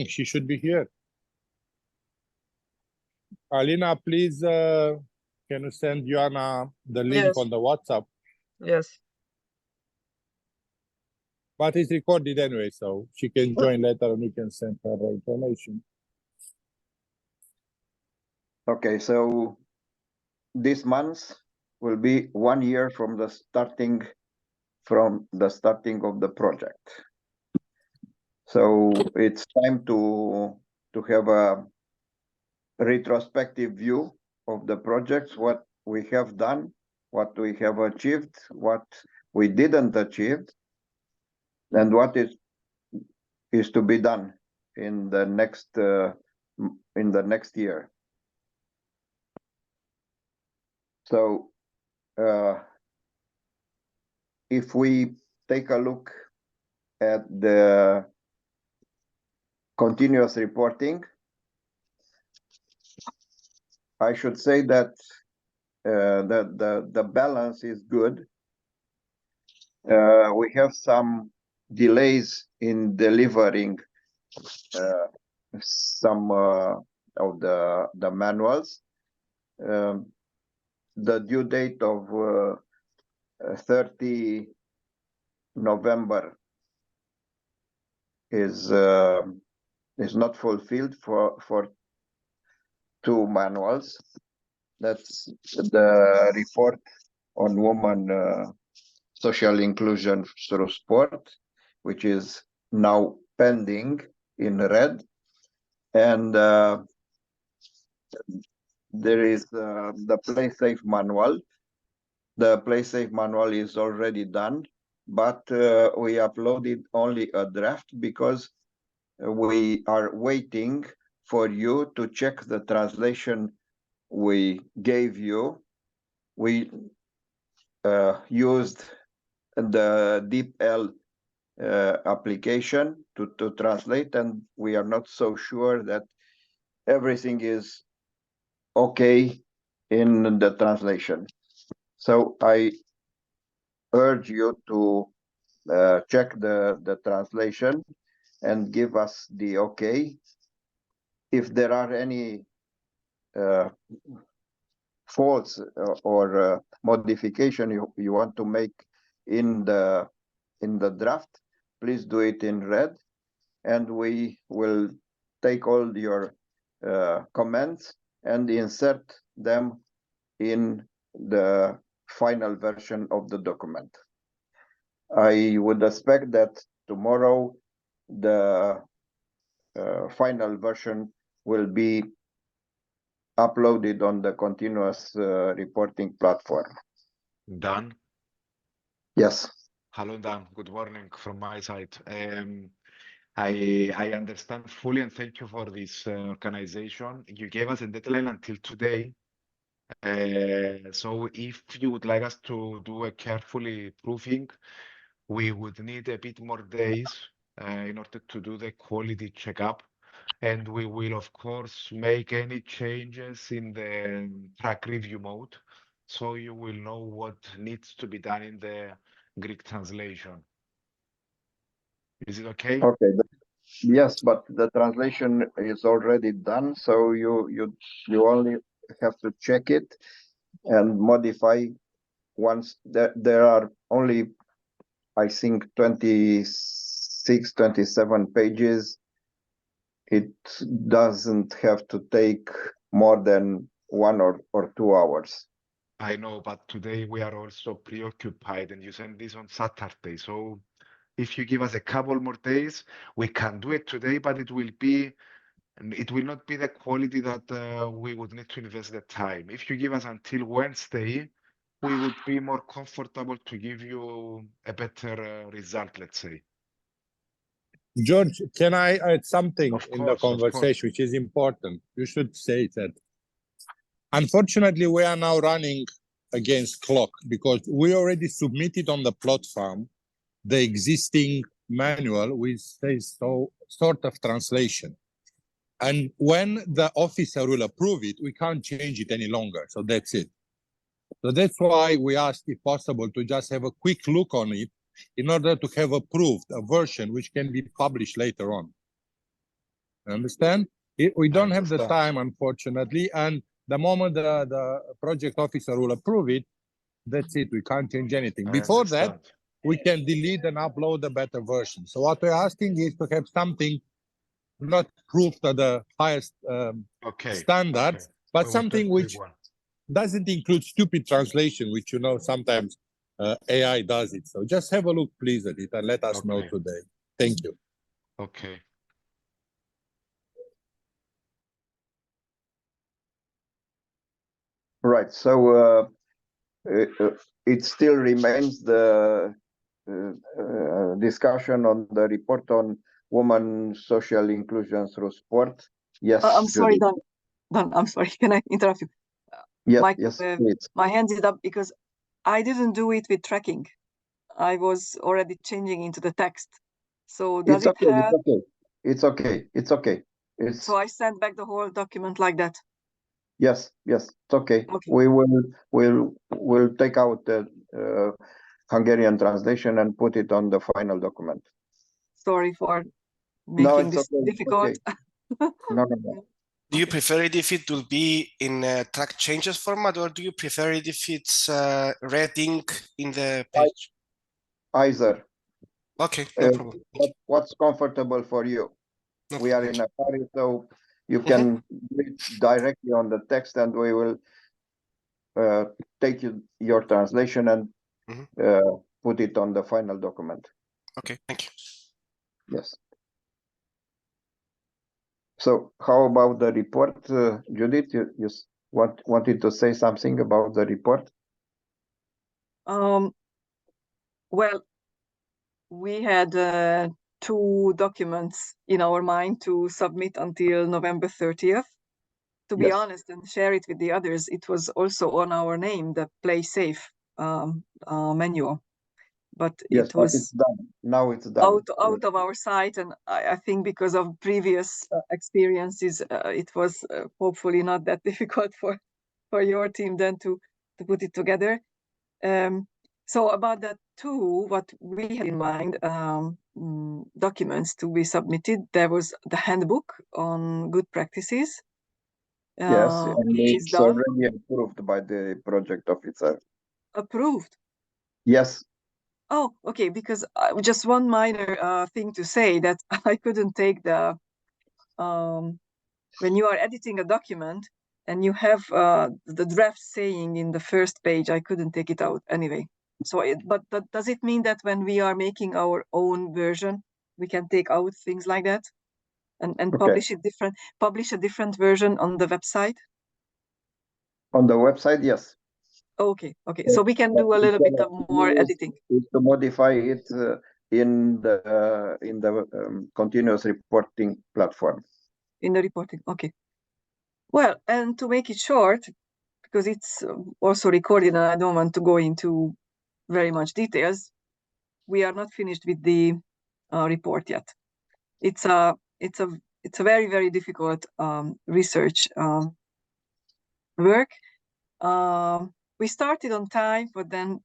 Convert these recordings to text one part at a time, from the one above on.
She should be here. Alina, please, can you send Joanna the link Yes. on the WhatsApp? Yes. But it's recorded anyway, so she can join later and we can send her the information. Okay, so this month will be 1 year from the starting of the project. So it's time to have a retrospective view of the projects, what we have done, what we have achieved, what we didn't achieve, and what is to be done in the next year. So if we take a look at the continuous reporting, I should say that the balance is good. We have some delays in delivering some of the manuals. The due date of 30 November is not fulfilled for 2 manuals. That's the report on women social inclusion through sport, which is now pending in red, and there is the Play Safe manual. The Play Safe manual is already done, but we uploaded only a draft because we are waiting for you to check the translation we gave you. We used the DeepL application to translate, and we are not so sure that everything is okay in the translation. So I urge you to check the translation and give us the okay. If there are any faults or modification you want to make in the draft, please do it in red, and we will take all your comments and insert them in the final version of the document. I would expect that tomorrow the final version will be uploaded on the continuous reporting platform. Dan? Yes. Hello, Dan. Good morning from my side. I understand fully, and thank you for this organization. You gave us a deadline until today. So if you would like us to do a carefully proofing, we would need a bit more days in order to do the quality checkup. And we will, of course, make any changes in the track review mode, so you will know what needs to be done in the Greek translation. Is it okay? Okay. Yes, but the translation is already done, so you only have to check it and modify once. There are only, I think, 26, 27 pages. It doesn't have to take more than 1 or 2 hours. I know, but today we are also preoccupied, and you send this on Saturday. So if you give us a couple more days, we can do it today, but it will not be the quality that we would need to invest the time. If you give us until Wednesday, we would be more comfortable to give you a better result, let's say. George, can I add something in the Of course. conversation, which is important? You should say that. Unfortunately, we are now running against clock because we already submitted on the platform the existing manual with sort of translation. And when the officer will approve it, we can't change it any longer. So that's it. So that's why we asked, if possible, to just have a quick look on it in order to have approved a version which can be published later on. Understand? We don't have the understand. time, unfortunately, and the moment the project officer will approve it, that's it. We can't change anything. I Before that, understand. we can delete and upload a better version. So what we're asking is to have something not proof to the highest Okay. standards, Okay. but We will something take which this one. doesn't include stupid translation, which sometimes AI does it. So just have a look, please, at it and let us know Okay. today. Thank you. Okay. Right. So it still remains the discussion on the report on women social inclusion through sport. Yes, I'm sorry, Judith. Don, I'm sorry. Can I interrupt you? Yes, My, yes, please. my hand is up because I didn't do it with tracking. I was already changing into the text. So does It's it okay. have? It's okay. It's okay. It's okay. It's So I sent back the whole document like that. yes, yes. It's okay. Okay. We'll take out the Hungarian translation and put it on the final document. Sorry for No, making it's this okay. It's difficult. okay. No, no, no. Do you Okay. prefer it if it will be in track changes format, or do you prefer it if it's red ink in the page? Either. Okay, no problem. What's comfortable for you? No We are problem. in a hurry, so you can read directly on the text, and we will take your translation and Mhm. put it on the final document. Okay, thank you. Yes. So how about the report, Judith? You wanted to say something about the report? Well, we had 2 documents in our mind to submit until November 30th. To be Yes. honest and share it with the others, it was also on our name, the Play Safe manual. But Yes, it but it's was done. Now it's done. out of our site, and I think because of previous experiences, it was hopefully not that difficult for your team then to put it together. So about that too, what we had in mind, documents to be submitted, there was the handbook on good practices, Yes, and which is it's done, already approved by the project officer. approved. Yes. Oh, okay, because just one minor thing to say that I couldn't take the, when you are editing a document and you have the draft saying in the first page, I couldn't take it out anyway. So, but does it mean that when we are making our own version, we can take out things like that and Okay. publish a different version on the website? On the website, yes. Okay, okay. So we can do a little bit of more editing. Is to modify it in the continuous reporting platform. In the reporting, okay. Well, and to make it short, because it's also recorded and I don't want to go into very much details, we are not finished with the report yet. It's a very, very difficult research work. We started on time, but then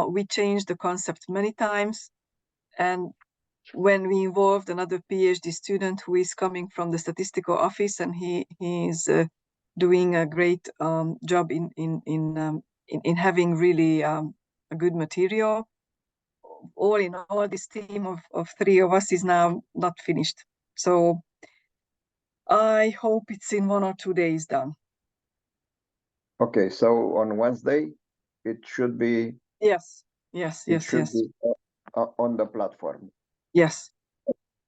we changed the concept many times. And when we involved another PhD student who is coming from the statistical office, and he is doing a great job in having really a good material. All in all, this team of 3 of us is now not finished. So I hope it's in 1 or 2 days done. Okay, so on Wednesday, it should be. Yes, yes, It yes, should yes, be on the platform. yes,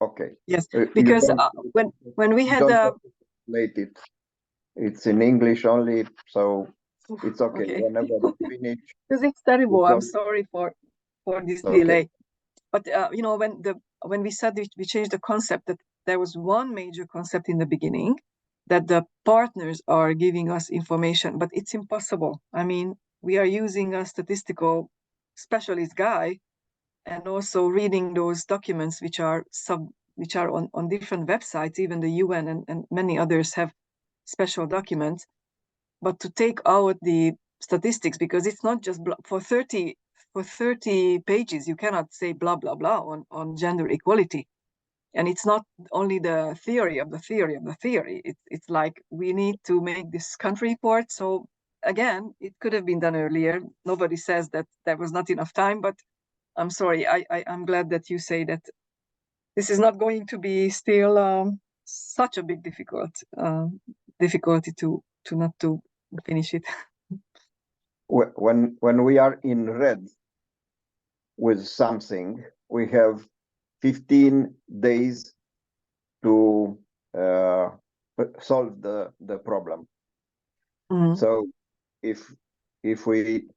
Okay. yes. You Because don't- when we had don't the have to translate it. It's in English only, so it's okay. okay, Whenever you finish, because it's terrible. you I'm don't- sorry for this Okay. delay. But you know, when we said we changed the concept, that there was one major concept in the beginning, that the partners are giving us information, but it's impossible. I mean, we are using a statistical specialist guy, and also reading those documents which are on different websites. Even the UN and many others have special documents. But to take out the statistics, because it's not just for 30 pages, you cannot say blah blah blah on gender equality. And it's not only the theory of the theory of the theory. It's like we need to make this country report. So again, it could have been done earlier. Nobody says that there was not enough time, but I'm sorry. I'm glad that you say that this is not going to be still such a big difficulty to not to finish it. When we are in red with something, we have 15 days to solve the problem. Mhm. So if we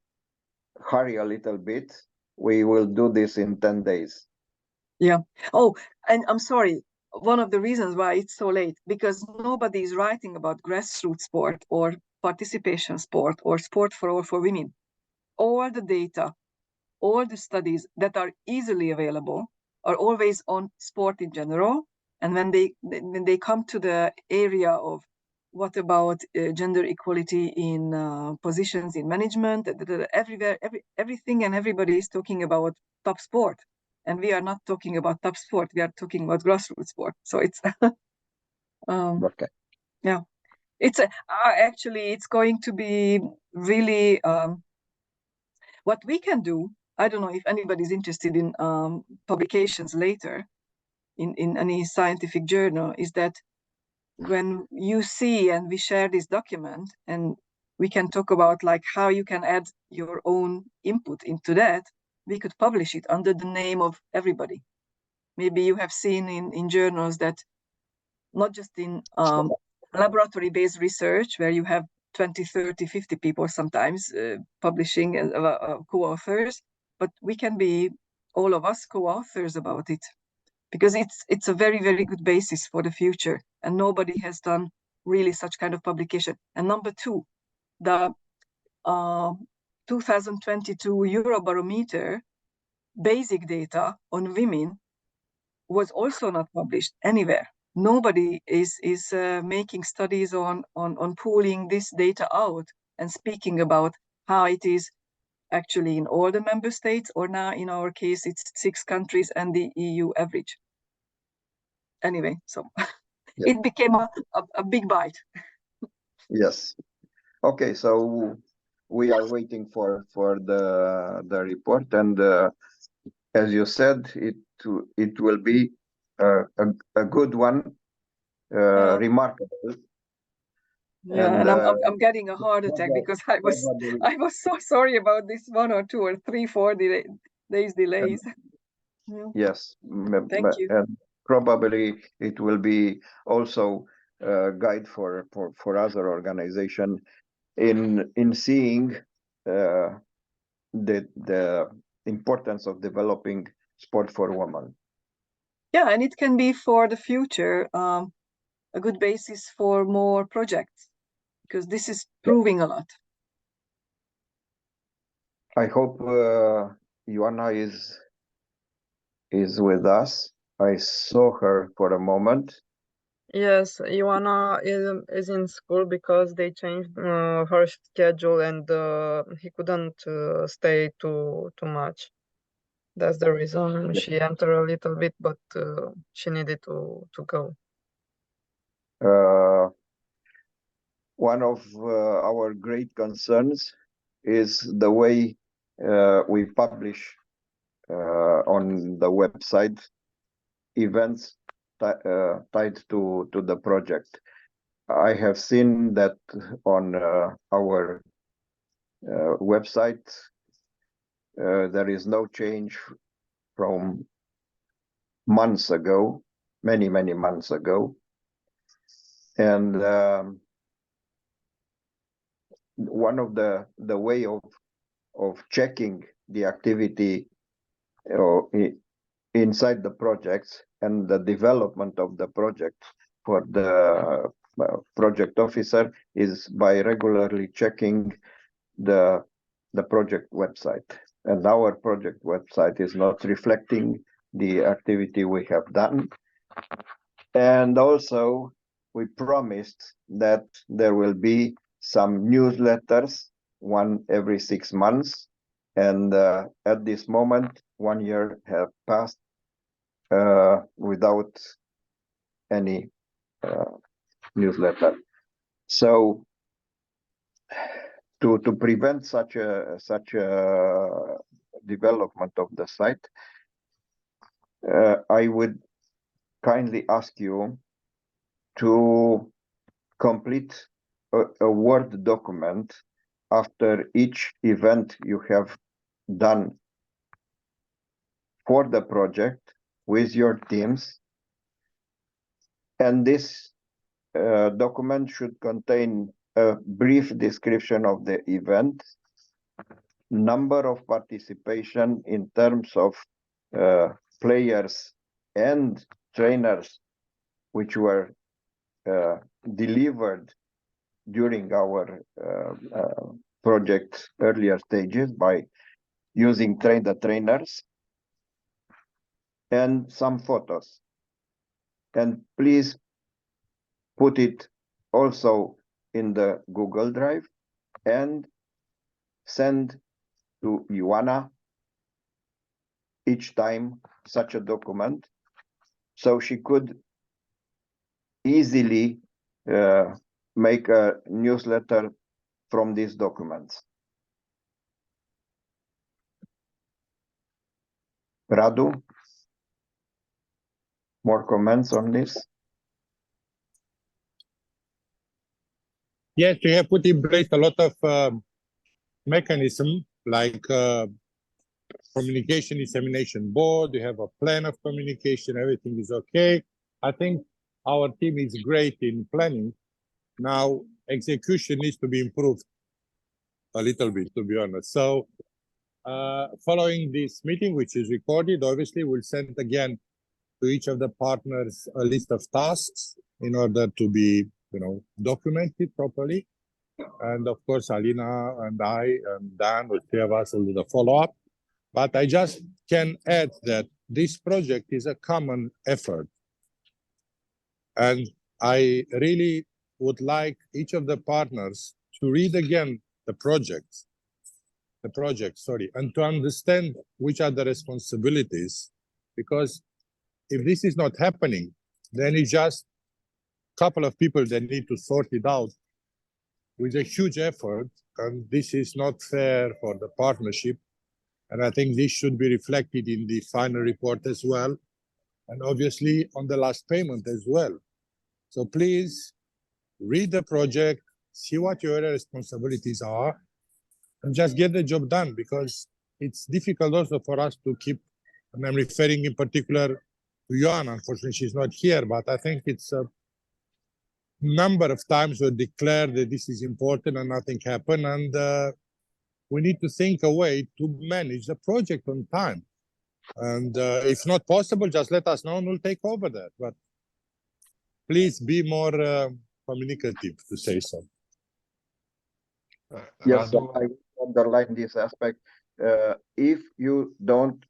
hurry a little bit, we will do this in 10 days. Yeah. Oh, and I'm sorry. One of the reasons why it's so late, because nobody is writing about grassroots sport or participation sport or sport for all for women. All the data, all the studies that are easily available are always on sport in general. And when they come to the area of what about gender equality in positions in management, everywhere, everything and everybody is talking about top sport. And we are not talking about top sport. We are talking about grassroots sport. So it's Okay. yeah, it's actually it's going to be really what we can do. I don't know if anybody's interested in publications later in any scientific journal, is that when you see and we share this document and we can talk about like how you can add your own input into that, we could publish it under the name of everybody. Maybe you have seen in journals that not just in laboratory-based research where you have 20, 30, 50 people sometimes publishing co-authors, but we can be all of us co-authors about it, because it's a very, very good basis for the future, and nobody has done really such kind of publication. And number two, the 2022 Eurobarometer basic data on women was also not published anywhere. Nobody is making studies on pooling this data out and speaking about how it is actually in all the member states, or now in our case it's 6 countries and the EU average. Anyway, so Yeah. it became a big bite. Yes. Okay, so we are waiting for the report, and as you said, it will be a good one, Yeah. remarkable. Yeah, and I'm getting a heart attack because I probably- was so sorry about this 1 or 2 or 3, 4 days delays. Yeah. Yes, Thank you. and probably it will be also a guide for other organization in seeing the importance of developing sport for women. Yeah, and it can be for the future a good basis for more projects, because this is proving a lot. I hope Ioana is with us. I saw her for a moment. Yes, Ioana is in school because they changed her schedule, and he couldn't stay too much. That's the reason she entered a little bit, but she needed to go. One of our great concerns is the way we publish on the website events tied to the project. I have seen that on our website there is no change from months ago, many months ago, and one of the way of checking the activity inside the projects and the development of the project for the project officer is by regularly checking the project website. And our project website is not reflecting the activity we have done. And also we promised that there will be some newsletters, one every 6 months. And at this moment, 1 year have passed, without any newsletter. So to prevent such a development of the site, I would kindly ask you to complete a Word document after each event you have done for the project with your teams. And this document should contain a brief description of the event, number of participation in terms of players and trainers which were delivered during our project earlier stages by using train the trainers, and some photos. And please put it also in the Google Drive and send to Ioana each time such a document, so she could easily make a newsletter from these documents. Radu, more comments on this? Yes, we have put in place a lot of mechanism like communication dissemination board. We have a plan of communication. Everything is okay. I think our team is great in planning. Now execution needs to be improved a little bit, to be honest. So following this meeting, which is recorded, obviously we'll send again to each of the partners a list of tasks in order to be, documented properly. And of course, Alina and I and Dan, the three of us, will do the follow-up. But I just can add that this project is a common effort. And I really would like each of the partners to read again the project, and to understand which are the responsibilities. Because if this is not happening, then it's just a couple of people that need to sort it out with a huge effort, and this is not fair for the partnership. And I think this should be reflected in the final report as well, and obviously on the last payment as well. So please read the project, see what your responsibilities are, and just get the job done, because it's difficult also for us to keep, and I'm referring in particular to Ioana. Unfortunately, she's not here, but I think it's a number of times we declared that this is important and nothing happened, and we need to think a way to manage the project on time. And if not possible, just let us know and we'll take over that. But please be more communicative, to say so. Yes, Radu, I underline this aspect. If you don't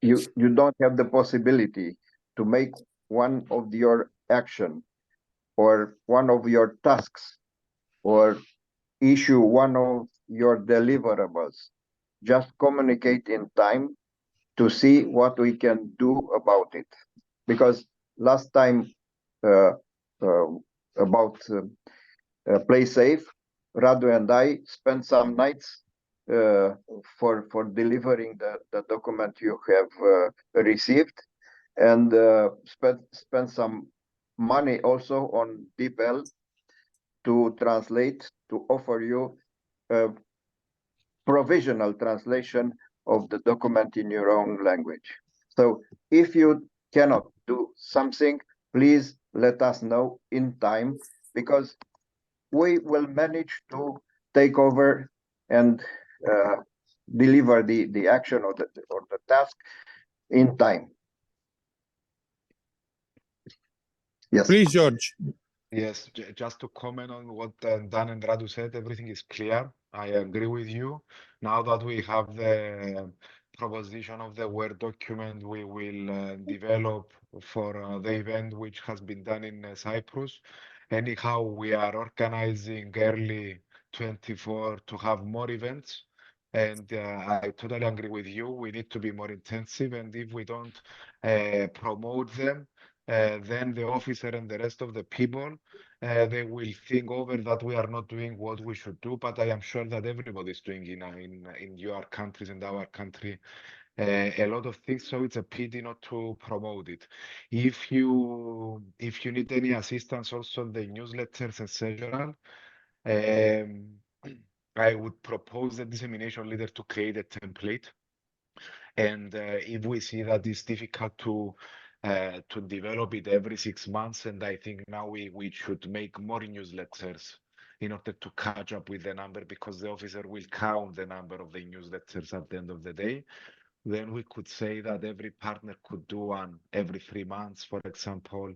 have the possibility to make one of your action or one of your tasks or issue one of your deliverables, just communicate in time to see what we can do about it. Because last time about Play Safe, Radu and I spent some nights for delivering the document you have received, and spent some money also on DeepL to translate, to offer you a provisional translation of the document in your own language. So if you cannot do something, please let us know in time, because we will manage to take over and deliver the action or the task in time. Yes. Please, George. yes, just to comment on what Dan and Radu said, everything is clear. I agree with you. Now that we have the proposition of the Word document, we will develop for the event which has been done in Cyprus. Anyhow, we are organizing early 24 to have more events. And I totally agree with you. We need to be more intensive. And if we don't promote them, then the officer and the rest of the people, they will think over that we are not doing what we should do. But I am sure that everybody is doing in your countries and our country a lot of things. So it's a pity not to promote it. If you need any assistance also on the newsletters, etc. I would propose the dissemination leader to create a template. And if we see that it's difficult to develop it every 6 months, and I think now we should make more newsletters in order to catch up with the number, because the officer will count the number of the newsletters at the end of the day. Then we could say that every partner could do one every 3 months, for example,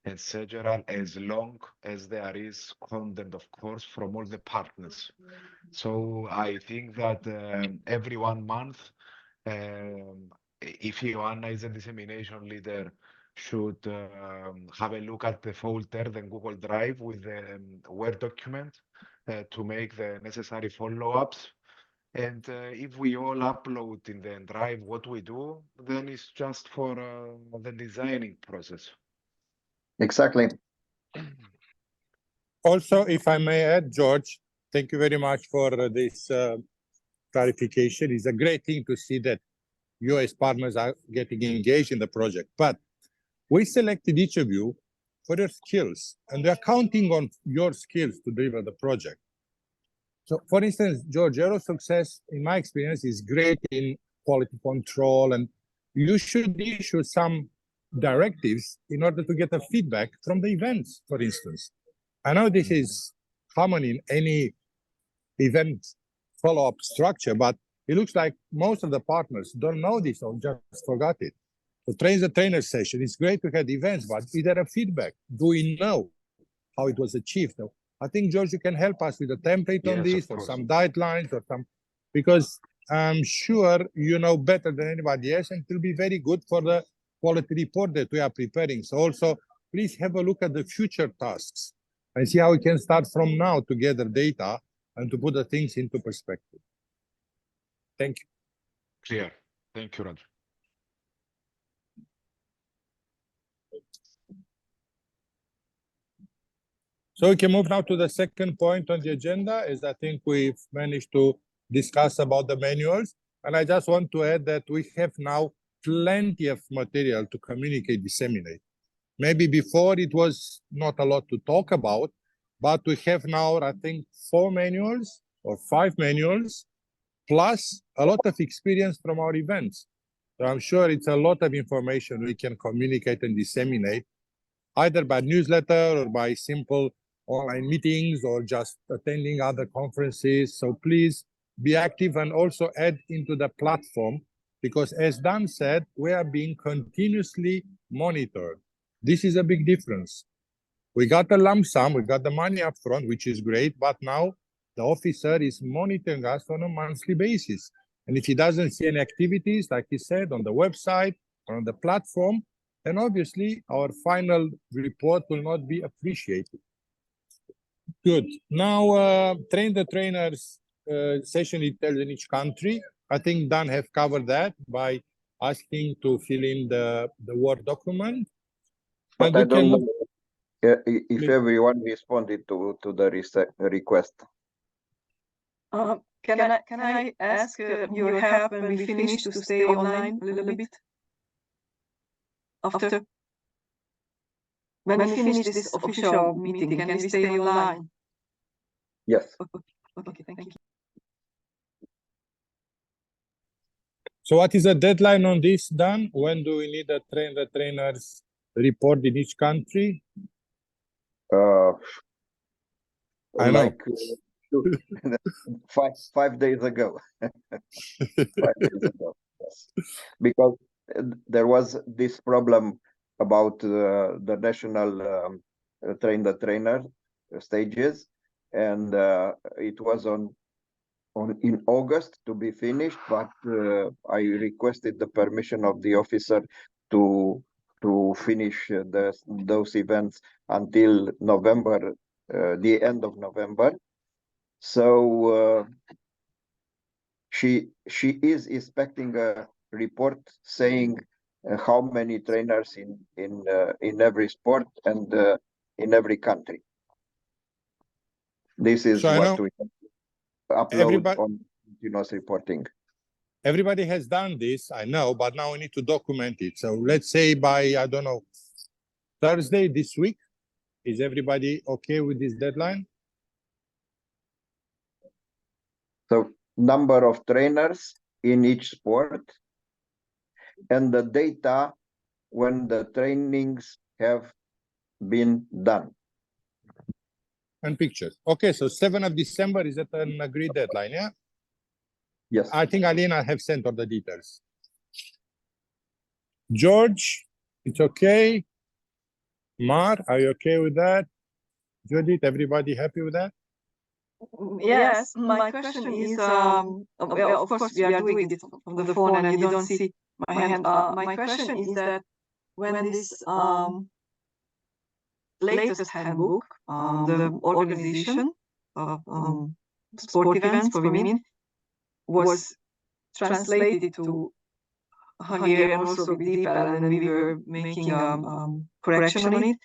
etc., as long as there is content, of course, from all the partners. So I think that every 1 month, if Ioanna is a dissemination leader, should have a look at the folder, the Google Drive with the Word document to make the necessary follow-ups. And if we all upload in the Drive what we do, then it's just for the designing process. Exactly. Also, if I may add, George, thank you very much for this clarification. It's a great thing to see that US partners are getting engaged in the project. But we selected each of you for your skills, and they're counting on your skills to deliver the project. So, for instance, George, Aero Success, in my experience, is great in quality control, and you should issue some directives in order to get a feedback from the events, for instance. I know this is common in any event follow-up structure, but it looks like most of the partners don't know this or just forgot it. The train the trainer session, it's great to have events, but is there a feedback? Do we know how it was achieved? I think, George, you can help us with a template on Yes, this of or course. some guidelines or some, because I'm sure you know better than anybody else, and it will be very good for the quality report that we are preparing. So also, please have a look at the future tasks and see how we can start from now to gather data and to put the things into perspective. Thank you. Clear. Thank you, Roger. So we can move now to the second point on the agenda, is I think we've managed to discuss about the manuals. And I just want to add that we have now plenty of material to communicate, disseminate. Maybe before it was not a lot to talk about, but we have now, I think, 4 manuals or 5 manuals, plus a lot of experience from our events. So I'm sure it's a lot of information we can communicate and disseminate, either by newsletter or by simple online meetings or just attending other conferences. So please be active and also add into the platform, because as Dan said, we are being continuously monitored. This is a big difference. We got a lump sum, we got the money up front, which is great, but now the officer is monitoring us on a monthly basis. And if he doesn't see any activities, like he said, on the website or on the platform, then obviously our final report will not be appreciated. Good. Now, train the trainers session details in each country. I think Dan have covered that by asking to fill in the Word document. But And I we can don't move. know if everyone responded to the request. Can I ask your help when we finish to stay online a little bit? After? When we finish this official meeting, can we stay online? Yes. Okay, thank you. So what is the deadline on this, Dan? When do we need to train the trainers report in each country? I know. Like 5 days ago. 5 days ago. Yes. Because there was this problem about the national train the trainer stages, and it was in August to be finished, but I requested the permission of the officer to finish those events until November, the end of November. So she is expecting a report saying how many trainers in every sport and in every country. This is So I what know we upload everybody- on continuous reporting. Everybody has done this, I know, but now we need to document it. So let's say by, I don't know, Thursday this week, is everybody okay with this deadline? So number of trainers in each sport and the data when the trainings have been done. And pictures. Okay, so 7th of December is at an agreed deadline, yeah? Yes. I think Alina have sent all the details. George, it's okay. Mar, are you okay with that? Judith, everybody happy with that? Yes, my question is, well, of course, we are doing it from the phone and you don't see my hand. My question is that when this latest handbook, the organization of sport events for women was translated to Hungarian also with DeepL, and we were making correction on it.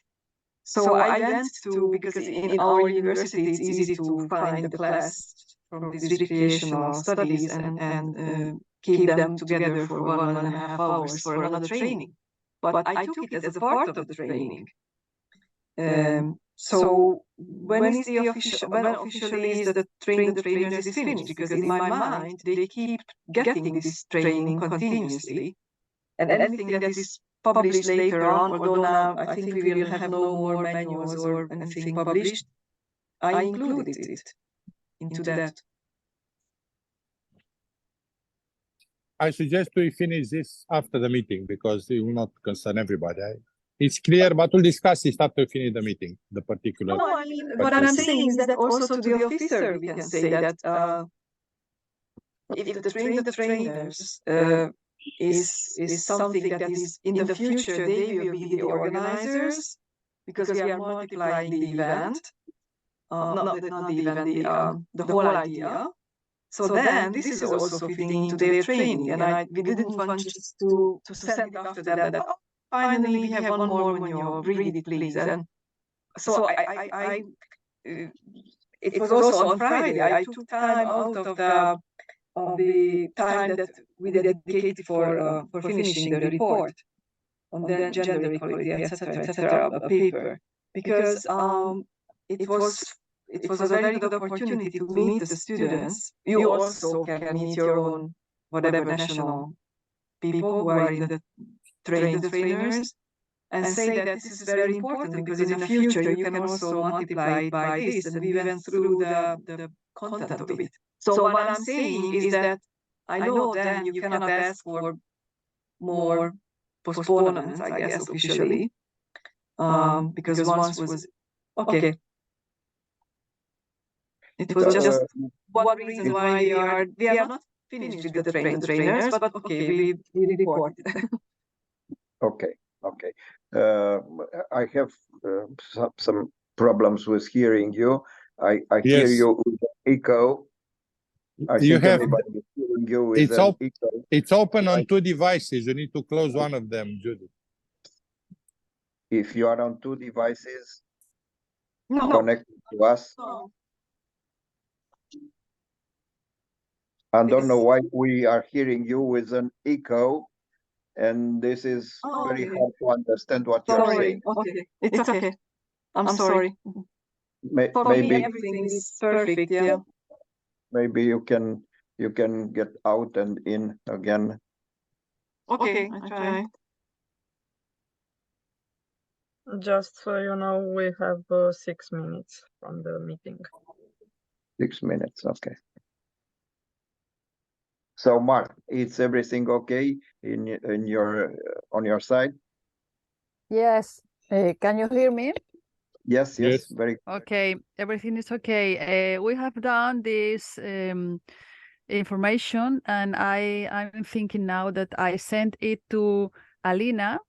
So I went to, because in our university it's easy to find the class from these recreational studies and keep them together for 1.5 hours for another training. But I took it as a part of the training. So when is the official? When officially is the trainers is finished? Because in my mind they keep getting this training continuously, and anything that is published later on, although now I think we will have no more manuals or anything published, I included it into that. I suggest we finish this after the meeting because it will not concern everybody. It's clear, but we'll discuss it after we finish the meeting, the particular. No, I mean, what I'm saying is that also to the officer we can say that if the trainers is something that is in the future, they will be the organizers because we are multiplying the event, not the event, the whole idea. So then this is also fitting into their training, and we didn't want just to send it after them that finally we have one more manual, read it please. And so I it was also on Friday. I took time out of the time that we dedicated for finishing the report on the gender equality, etc., a paper, because it was a very good opportunity to meet the students. You also can meet your own whatever national people who are in the trainers, and say that this is very important because in the future you can also multiply it by this, and we went through the content of it. So what I'm saying is that I know then you cannot ask for more postponements, I guess, officially, because once was okay. It was just one reason why we are not finished with the trainers, but okay, we report it. Okay. I have some problems with hearing you. I hear Yes. you with echo. I You think have- everybody is hearing you with It's an op- echo. It's open on two devices. You need to close one of them, Judith. If you are on two devices No, connected to us, no. I don't know why we are hearing you with an echo, and this is very Okay. hard to understand what you are Sorry. saying. Okay, it's okay. I'm sorry. For me, Maybe everything is perfect. Yeah. maybe you can get out and in again. Okay, I try. Just so you know, we have 6 minutes from the meeting. 6 minutes, okay. So Mark, is everything okay in your on your side? Yes. Can you hear me? Yes, Yes. very Okay, everything is okay. We have done this information, and I'm thinking now that I sent it to Alina.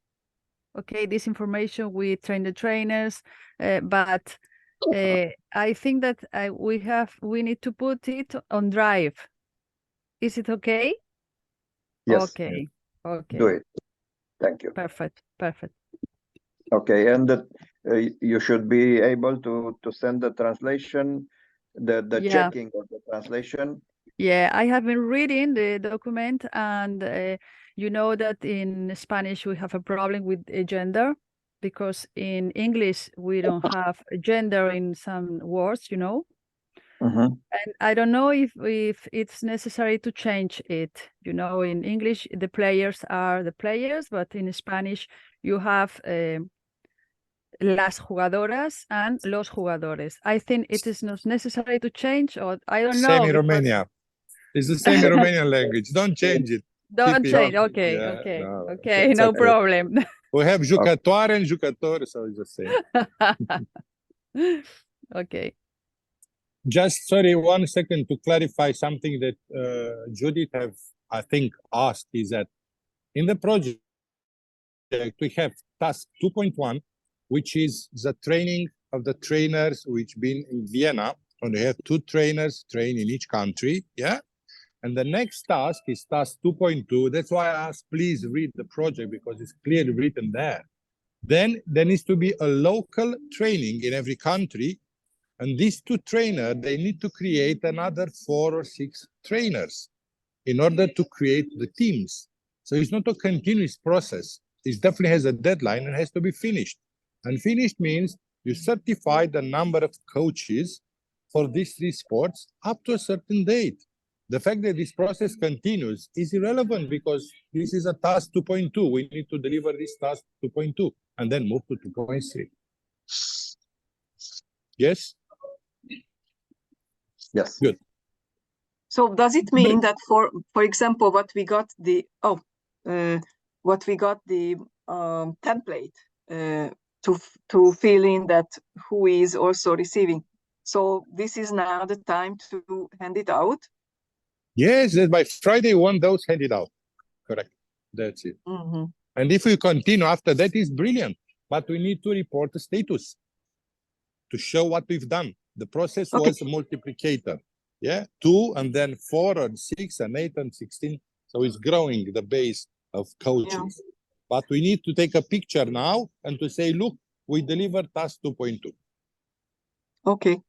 Okay, this information we train the trainers, but I think that we need to put it on Drive. Is it okay? Yes, Okay. Okay. do it. Thank you. Perfect. Perfect. Okay, and you should be able to send the translation, the Yeah. checking of the translation. Yeah, I have been reading the document, and you know that in Spanish we have a problem with gender, because in English we don't have a gender in some words, you know. Mhm. And I don't know if it's necessary to change it. You know, in English the players are the players, but in Spanish you have las jugadoras and los jugadores. I think it is not necessary to change, or I don't Same know, in because Romania. It's the same in Romanian language. Don't change it. don't Keep it. change. Okay, Yeah, okay, no, okay, it's no okay. problem. We have jucătoare and jucător, so it's the same. Okay. Just sorry, 1 second to clarify something that Judith have, I think, asked, is that in the project we have task 2.1, which is the training of the trainers which been in Vienna, and we have 2 trainers train in each country, yeah? And the next task is task 2.2. That's why I asked, please read the project, because it's clearly written there. Then there needs to be a local training in every country. And these 2 trainers, they need to create another 4 or 6 trainers in order to create the teams. So it's not a continuous process. It definitely has a deadline and has to be finished. And finished means you certify the number of coaches for these 3 sports up to a certain date. The fact that this process continues is irrelevant, because this is a task 2.2. We need to deliver this task 2.2 and then move to 2.3. Yes? Yes. Good. So does it mean that, for example, what we got the template to fill in that who is also receiving? So this is now the time to hand it out? Yes, that by Friday, one those handed out. Correct. That's it. Mm-hmm. And if we continue after that, is brilliant. But we need to report the status to show what we've done. The process was a multiplicator. Yeah, 2 and then 4 and 6 and 8 and 16. So it's growing the base of coaches. Yeah. But we need to take a picture now and to say, look, we delivered task 2.2. Okay.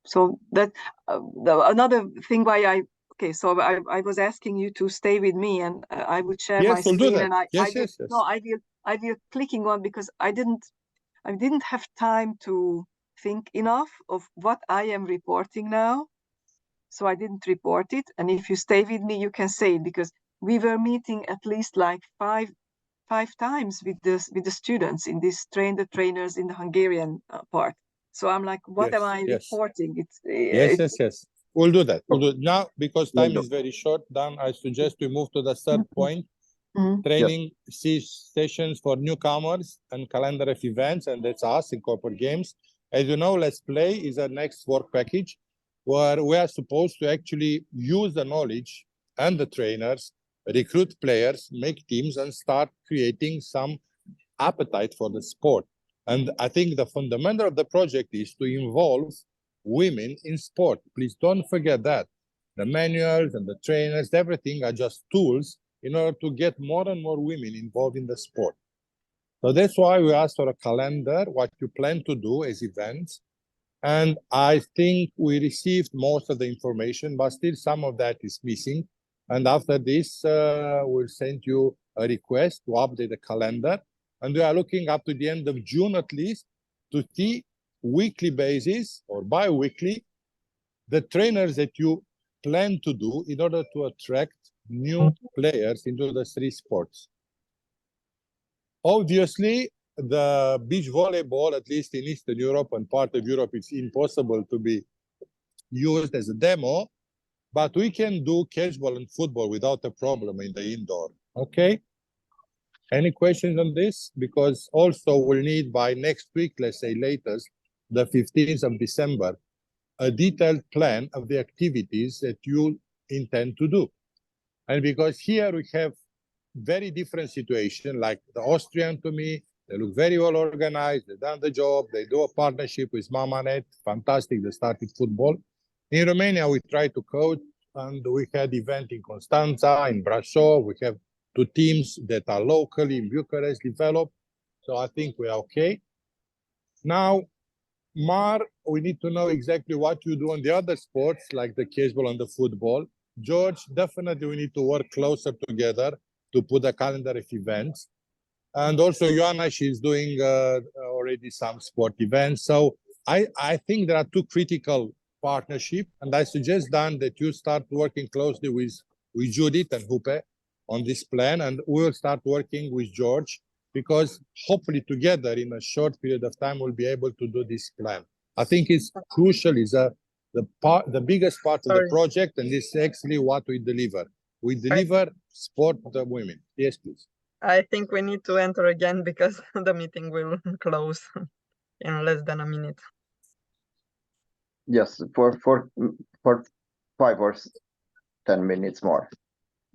So that another thing why I was asking you to stay with me, and I would share my screen. We'll do that. And I yes. No, I will clicking on, because I didn't have time to think enough of what I am reporting now, so I didn't report it. And if you stay with me, you can say it, because we were meeting at least like five times with the students in this trainers in the Hungarian part. So I'm like, what am I reporting? It's yes. We'll do that. We'll do it now, because time is very short. Dan, I suggest we move to the third point. Training sessions for newcomers and calendar of events, and that's us in corporate games. As you know, Let's Play is our next work package, where we are supposed to actually use the knowledge and the trainers, recruit players, make teams, and start creating some appetite for the sport. And I think the fundamental of the project is to involve women in sport. Please don't forget that. The manuals and the trainers, everything are just tools in order to get more and more women involved in the sport. So that's why we asked for a calendar, what you plan to do as events. And I think we received most of the information, but still some of that is missing. And after this, we'll send you a request to update the calendar. And we are looking up to the end of June at least to see weekly basis or bi-weekly the trainers that you plan to do in order to attract new players into the 3 sports. Obviously, the beach volleyball, at least in Eastern Europe and part of Europe, it's impossible to be used as a demo, but we can do casual and football without a problem in the indoor. Okay? Any questions on this? Because also we'll need by next week, let's say latest, the 15th of December, a detailed plan of the activities that you intend to do. And because here we have very different situation, like the Austrian to me, they look very well organized, they've done the job, they do a partnership with Mamanet, fantastic, they started football. In Romania, we try to coach and we had event in Constanța, in Brașov. We have 2 teams that are locally in Bucharest developed. So I think we are okay. Now, Mar, we need to know exactly what you do on the other sports, like the casual and the football. George, definitely we need to work closer together to put a calendar of events. And also Ioana, she's doing already some sport events. So I think there are 2 critical partnerships, and I suggest, Dan, that you start working closely with Judith and Hupe on this plan, and we'll start working with George, because hopefully together in a short period of time, we'll be able to do this plan. I think it's crucial, is the biggest part of the project, and this is actually what we deliver. We deliver sport to women. Yes, please. I think we need to enter again because the meeting will close in less than a minute. Yes, for 5 or 10 minutes more.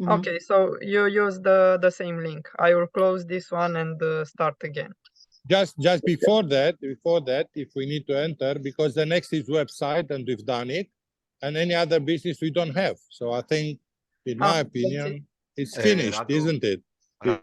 Okay, so you use the same link. I will close this one and start again. Just before that, if we need to enter, because the next is website, and we've done it, and any other business we don't have. So I think, in my opinion, it's finished, Radu, isn't it?